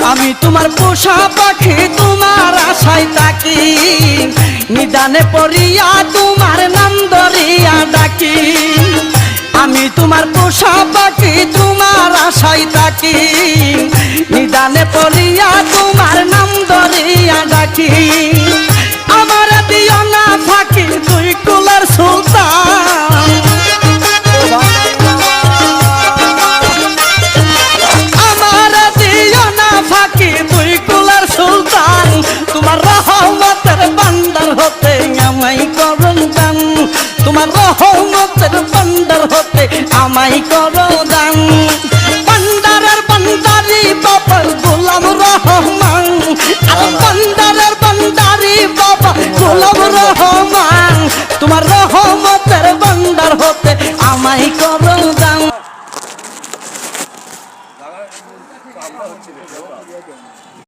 আমি তোমার পোষা পাখি তোমার আশায় থাকি নিদানে পড়িয়া তোমার নাম ধরিয়া ডাকি আমি তোমার পোষা পাখি তোমার আশায় থাকি নিদানে পড়িয়া তোমার নাম ধরিয়া ডাকি আমার দিও না ফাঁকি তুই কুলের সুলতান আমার দিও না ফাঁকি তুই কুলের সুলতান তোমার রহমতের বান্দার হতে আমায় করো দান তোমার রহমতের বান্দার হতে আমায় করো দান বান্দারের বান্দারি বাবার গোলাম রহমান আর বান্দারের বান্দারি বাবা গোলাম রহমান তোমার রহমতের বান্দার হতে আমায় করো দান